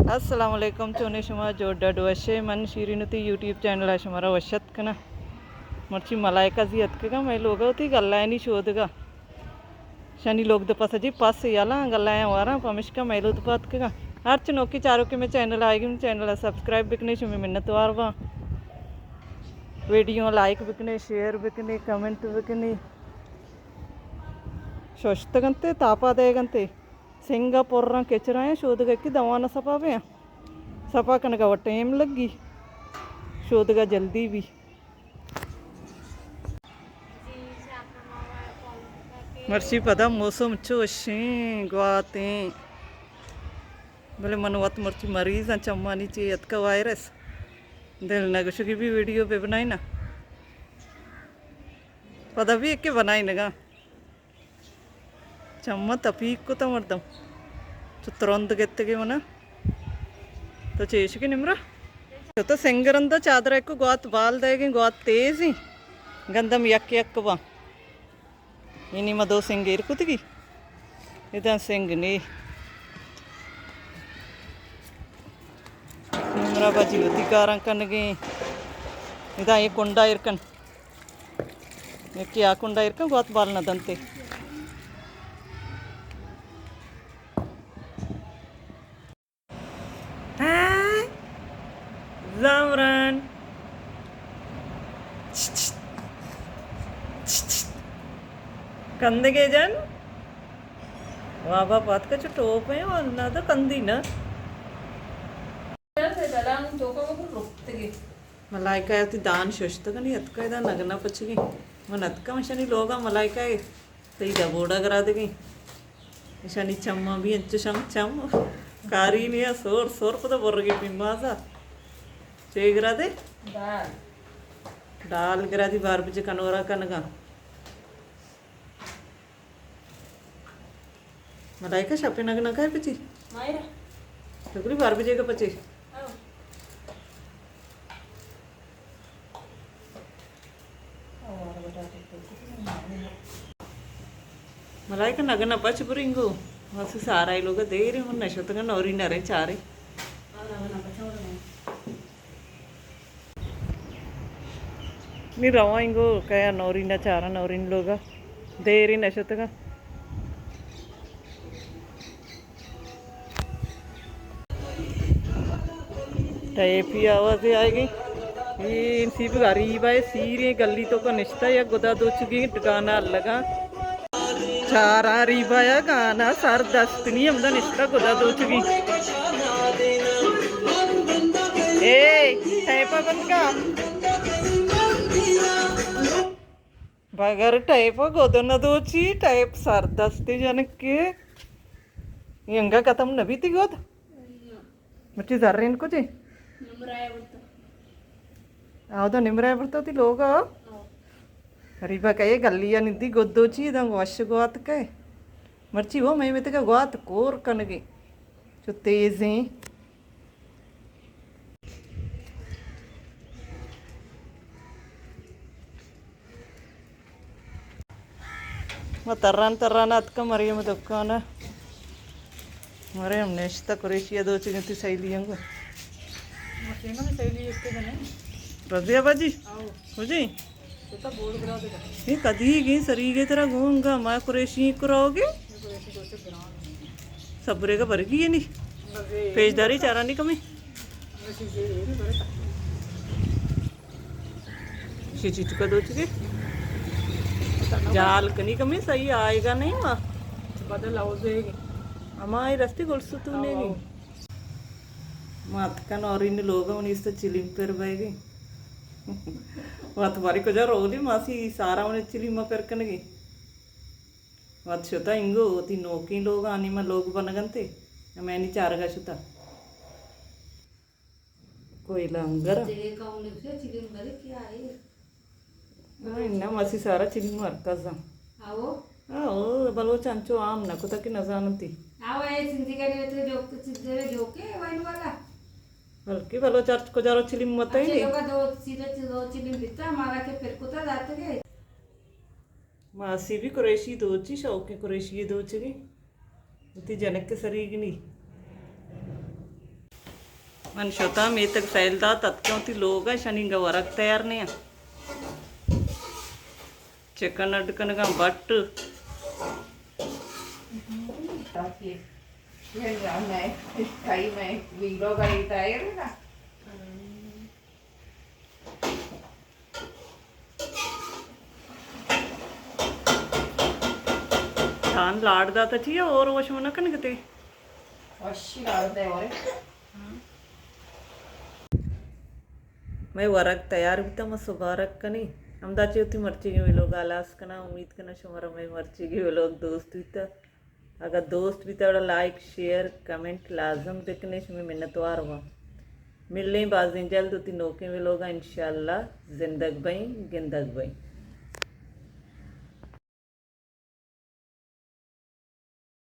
Assalamualaikum cone shuma joda doashe man shirinuti YouTube channel ashmara washat kana marchi malaika ziyat kaga mai loga uti galla ni shodga shani log de pasaji pas yala galla wara pamishka mai lod pat kaga arch noki charo ke me channel aegi channel subscribe bikne shumi minnat warwa video like bikne share bikne comment bikne shoshtagante tapa degante Singapore केचरा है शोधगा की दवाना सपा पे सपा कन का time लगी शोधगा जल्दी भी मर्सी पता मौसम अच्छो अच्छे गुआते बोले मनवत मर्ची मरीज चम्मा नीचे यत का वायरस दिल ना कुछ की भी वीडियो पे बनाई ना पता भी एक के बनाई नगा चम्मा तपीक को तो मर्दम तो तुरंत कहते कि मना तो चेश की निमरा तो सिंगरंदा चादर को गोत बाल देगी गोत तेज ही गंदम यक यक बा इनी मदो सिंगेर कुतगी इधर सिंग ने निमरा बाजी होती कारां कन गए इधर ये कुंडा इरकन ये क्या कुंडा इरकन गोत बाल न दंते Zamran कंधे के जन वाबा बात का जो टोप है और ना तो कंधी ना मलाइका है दान शोषत का नहीं अतका इधर नगना पचगी मन अतका मशानी लोगा मलाइका है तो इधर बोड़ा करा देगी मशानी चम्मा भी अच्छे शंख चम कारी नहीं है सोर सोर पता बोल रही पिम्मासा चेगरा दे दाल गिरा दी बार बजे कनोरा कनगा मलाइका छापे नग नगा है पची टुकड़ी बार बजे का पचे मलाइका नग न पच बुरिंगो मस्त सारा ही लोग दे रहे मन नशो तक नौरी नरे चारे नहीं रवाएंगो क्या नौरी न चारा नौरी लोग दे रही नशो तक टाइप ही आवाज आएगी ये सी गरीब है सीरे गली तो का निश्ता या गुदा दो चुकी गाना लगा चारा रीबा या गाना सर दस्त नहीं हमदा निश्ता गुदा दो चुकी टाइपा बंद का बगर टाइप गोदन दोची टाइप सर दस्ती जनक के यंगा कथम नबी थी गोद मच्ची जर रही इनको जी आओ तो निमराय पड़ता थी लोग रीबा कहे गलिया निधि गोदोची दंग वश गोत कहे मर्ची वो मैं मित का गोत कोर कनगी जो तेज हैं तर्रान अतका मरियम दुकाना मरियम नेश्ता कुरेशिया दो चिंती सैली हंगो रजिया बाजी मुझे ये कदी गई सरी गई तरह घूंगा मैं कुरेशी कराओगे सबरे का भरगी है नहीं पेजदारी चारा नहीं कमी चीज का दो चुके जाल कनी कमी सही आएगा नहीं माँ बदल आओ देगी हमारी रस्ती गुलसु तूने मात का नौरीन लोग उन्हीं से चिलिम पर बैगी वात बारी को जा रोली मासी सारा उन्हें चिलिमा पर कनगी वात शुता इंगो ती नोकी लोग आनी में लोग बनगंते मैं नहीं चार का शुता कोई लंगर इन्ना मासी सारा चिली मारता सा आओ बलो चांचो आम नको तक नजानती आओ ए सिंधी करे तो जो के वाइन वाला हल्की बलो चर्च को जारो चिली मत ही नहीं दो सीधे दो चिली बिता मारा के फिर कुता जाते गए मासी भी कुरैशी दोची शौक कुरैशी दोची उती जनक सरीगनी मनशोता मी तक सैलदा तत्क्यों ती लोग है शनि गवरक तैयार ने चिकन अडकन का बट धान लाड़दा तो चाहिए और वश मन कन कते मैं वरक तैयार भी तो मस्त बारक कनी अमदाची होती मर्ची के लोग आलास कना उम्मीद करना शुमारा मैं मर्ची के लोग दोस्त भी तो अगर दोस्त भी तो लाइक शेयर कमेंट लाजम देखने में मिन्नतवार हुआ मिल रही बाज दिन जल्द होती नौके में लोग इंशाल्लाह जिंदग बई गिंदग बई।